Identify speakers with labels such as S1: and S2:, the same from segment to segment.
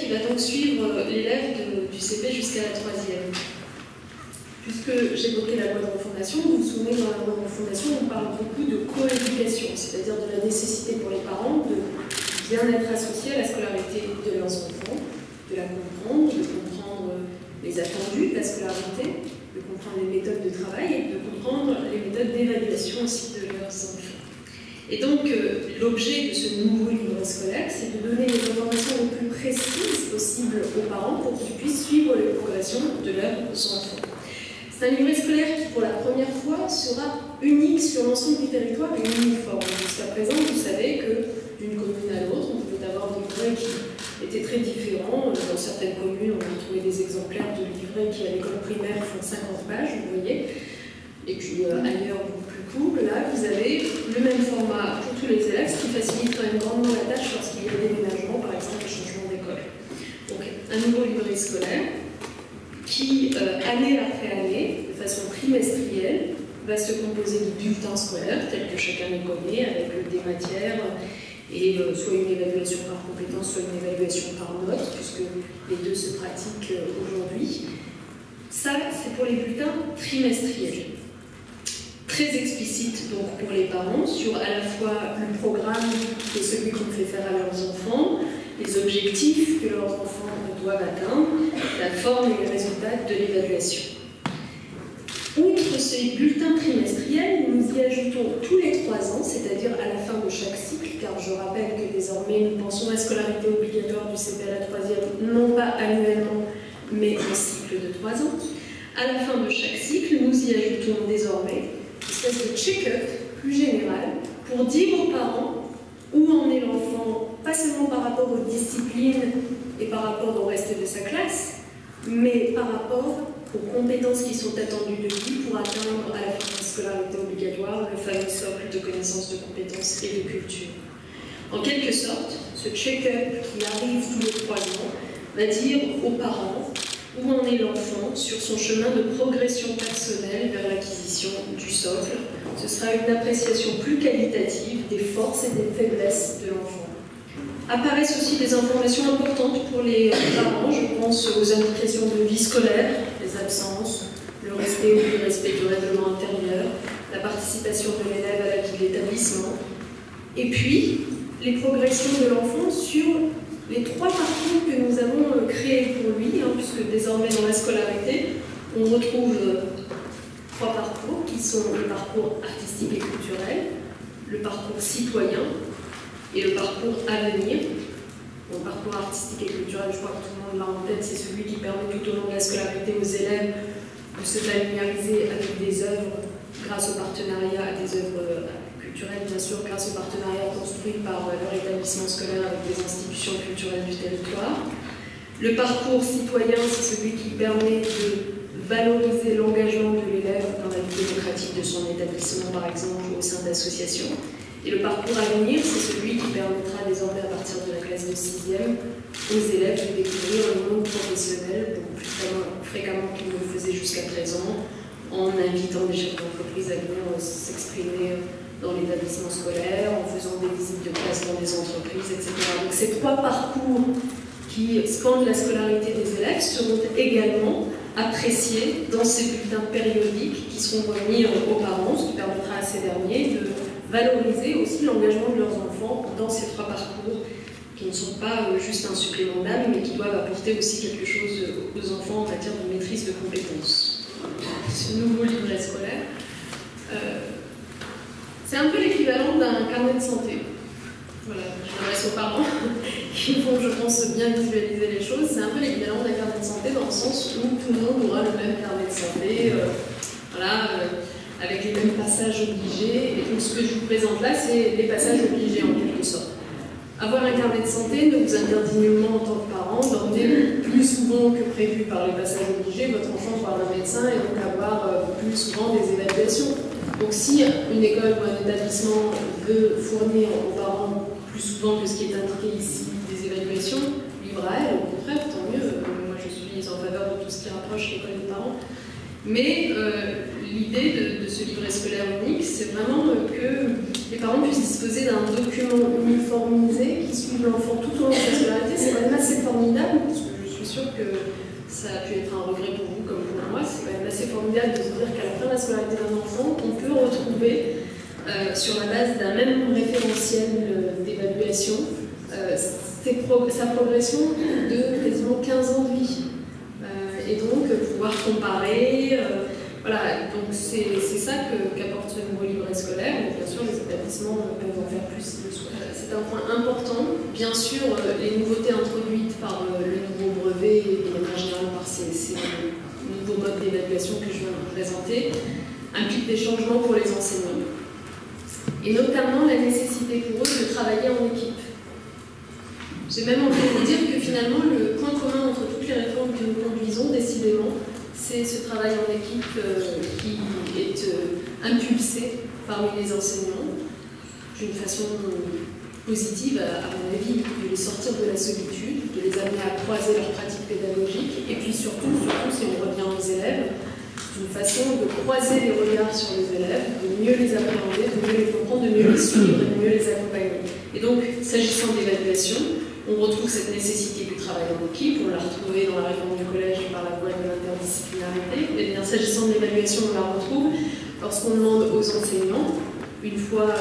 S1: qui va donc suivre l'élève du CP jusqu'à la 3e. Puisque j'évoquais la loi de refondation, vous vous souvenez, dans la loi de refondation, on parle beaucoup de coéducation, c'est-à-dire de la nécessité pour les parents de bien être associés à la scolarité de leurs enfants, de la comprendre, de comprendre les attendus de la scolarité, de comprendre les méthodes de travail et de comprendre les méthodes d'évaluation aussi de leurs enfants. Et donc, l'objet de ce nouveau livret scolaire, c'est de donner les informations les plus précises possibles aux parents pour qu'ils puissent suivre les progressions de leurs enfants. C'est un livret scolaire qui, pour la première fois, sera unique sur l'ensemble du territoire et uniforme. Jusqu'à présent, vous savez que d'une commune à l'autre, on pouvait avoir des livrets qui étaient très différents. Dans certaines communes, on a trouvé des exemplaires de livrets qui, à l'école primaire, font 50 pages, vous voyez. Et puis ailleurs, beaucoup plus court. Là, vous avez le même format pour tous les élèves, ce qui facilite quand même grandement la tâche lorsqu'il y a des déménagements, par exemple, des changements d'école. Donc, un nouveau livret scolaire qui, année après année, de façon trimestrielle, va se composer de bulletins scolaires, tels que chacun les connaît, avec des matières, et soit une évaluation par compétence, soit une évaluation par note, puisque les deux se pratiquent aujourd'hui. Ça, c'est pour les bulletins trimestriels. Très explicite donc pour les parents sur à la fois le programme qui est celui qu'on fait faire à leurs enfants, les objectifs que leurs enfants doivent atteindre, la forme et les résultats de l'évaluation. Outre ces bulletins trimestriels, nous y ajoutons tous les 3 ans, c'est-à-dire à la fin de chaque cycle, car je rappelle que désormais nous pensons à la scolarité obligatoire du CP à la 3e, non pas annuellement, mais en cycle de 3 ans. À la fin de chaque cycle, nous y ajoutons désormais une espèce de check-up plus général pour dire aux parents où en est l'enfant, pas seulement par rapport aux disciplines et par rapport au reste de sa classe, mais par rapport aux compétences qui sont attendues de lui pour atteindre à la fin de la scolarité obligatoire le fameux socle de connaissances, de compétences et de culture. En quelque sorte, ce check-up qui arrive tous les 3 ans va dire aux parents où en est l'enfant sur son chemin de progression personnelle vers l'acquisition du socle. Ce sera une appréciation plus qualitative des forces et des faiblesses de l'enfant. Apparaissent aussi des informations importantes pour les parents, je pense aux indications de vie scolaire, les absences, le respect ou l'irrespect du règlement intérieur, la participation de l'élève à la vie de l'établissement, et puis les progressions de l'enfant sur les 3 parcours que nous avons créés pour lui, puisque désormais dans la scolarité, on retrouve 3 parcours qui sont le parcours artistique et culturel, le parcours citoyen et le parcours à venir. Le parcours artistique et culturel, je crois que tout le monde l'a en tête, c'est celui qui permet tout au long de la scolarité aux élèves de se familiariser avec des œuvres grâce au partenariat, des œuvres culturelles, bien sûr, grâce au partenariat construit par leur établissement scolaire avec les institutions culturelles du territoire. Le parcours citoyen, c'est celui qui permet de valoriser l'engagement de l'élève dans la vie démocratique de son établissement, par exemple, au sein d'associations. Et le parcours à venir, c'est celui qui permettra désormais, à partir de la classe de 6e, aux élèves de découvrir le monde professionnel beaucoup plus fréquemment qu'ils ne le faisaient jusqu'à présent, en invitant des chefs d'entreprise à venir s'exprimer dans l'établissement scolaire, en faisant des visites de classe dans des entreprises, etc. Donc ces 3 parcours qui scandent la scolarité des élèves seront également appréciés dans ces bulletins périodiques qui seront remis aux parents, ce qui permettra à ces derniers de valoriser aussi l'engagement de leurs enfants dans ces 3 parcours qui ne sont pas juste un supplément d'âme, mais qui doivent apporter aussi quelque chose aux enfants en matière de maîtrise de compétences. Ce nouveau livret scolaire, c'est un peu l'équivalent d'un carnet de santé. Voilà, je m'adresse aux parents qui vont, je pense, bien visualiser les choses. C'est un peu l'équivalent d'un carnet de santé dans le sens où tout le monde aura le même carnet de santé, avec les mêmes passages obligés. Et donc ce que je vous présente là, c'est les passages obligés en quelque sorte. Avoir un carnet de santé ne vous interdit nullement en tant que parent d'emmener plus souvent que prévu par les passages obligés votre enfant voir un médecin et donc avoir plus souvent des évaluations. Donc si une école ou un établissement veut fournir aux parents plus souvent que ce qui est indiqué ici des évaluations, libre à elle, au contraire, tant mieux. Moi je suis en faveur de tout ce qui rapproche l'école des parents. Mais l'idée de ce livret scolaire unique, c'est vraiment que les parents puissent disposer d'un document uniformisé qui suive l'enfant tout au long de sa scolarité. C'est quand même assez formidable, parce que je suis sûre que ça a pu être un regret pour vous comme pour moi. C'est quand même assez formidable de se dire qu'à la fin de la scolarité d'un enfant, on peut retrouver, sur la base d'un même référentiel d'évaluation, sa progression de quasiment 15 ans de vie. Et donc pouvoir comparer, voilà, donc c'est ça qu'apporte ce nouveau livret scolaire. Bien sûr, les établissements peuvent en faire plus s'ils le souhaitent. C'est un point important. Bien sûr, les nouveautés introduites par le nouveau brevet et de manière générale par ces nouveaux modes d'évaluation que je viens de vous présenter impliquent des changements pour les enseignants. Et notamment la nécessité pour eux de travailler en équipe. J'ai même envie de vous dire que finalement, le point commun entre toutes les réformes que nous conduisons, décidément, c'est ce travail en équipe qui est impulsé parmi les enseignants d'une façon positive, à mon avis, de les sortir de la solitude, de les amener à croiser leurs pratiques pédagogiques, et puis surtout si on revient aux élèves, d'une façon de croiser les regards sur les élèves, de mieux les appréhender, de mieux les comprendre, de mieux les suivre et de mieux les accompagner. Et donc, s'agissant d'évaluation, on retrouve cette nécessité du travail en équipe, on l'a retrouvée dans la réforme du collège par la voie de l'interdisciplinarité. Et bien, s'agissant de l'évaluation, on la retrouve lorsqu'on demande aux enseignants, une fois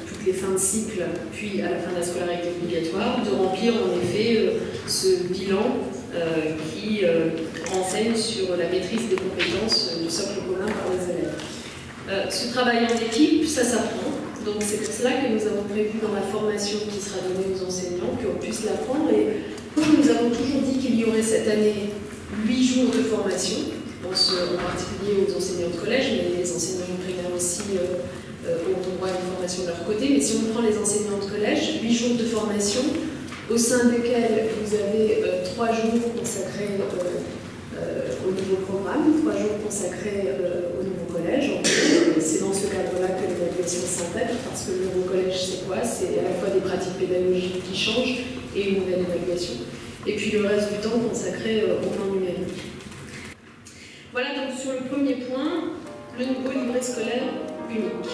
S1: toutes les fins de cycle, puis à la fin de la scolarité obligatoire, de remplir en effet ce bilan qui renseigne sur la maîtrise des compétences du socle commun par les élèves. Ce travail en équipe, ça s'apprend. Donc c'est pour cela que nous avons prévu dans la formation qui sera donnée aux enseignants qu'on puisse l'apprendre. Et comme nous avons toujours dit qu'il y aurait cette année 8 jours de formation, je pense en particulier aux enseignants de collège, mais les enseignants primaires aussi ont droit à une formation de leur côté. Mais si on prend les enseignants de collège, 8 jours de formation, au sein desquels vous avez 3 jours consacrés au nouveau programme, 3 jours consacrés au nouveau collège. C'est dans ce cadre-là que l'évaluation s'intègre, parce que le nouveau collège, c'est quoi? C'est à la fois des pratiques pédagogiques qui changent et une nouvelle évaluation. Et puis le reste du temps consacré au plan numérique. Voilà donc sur le premier point, le nouveau livret scolaire unique.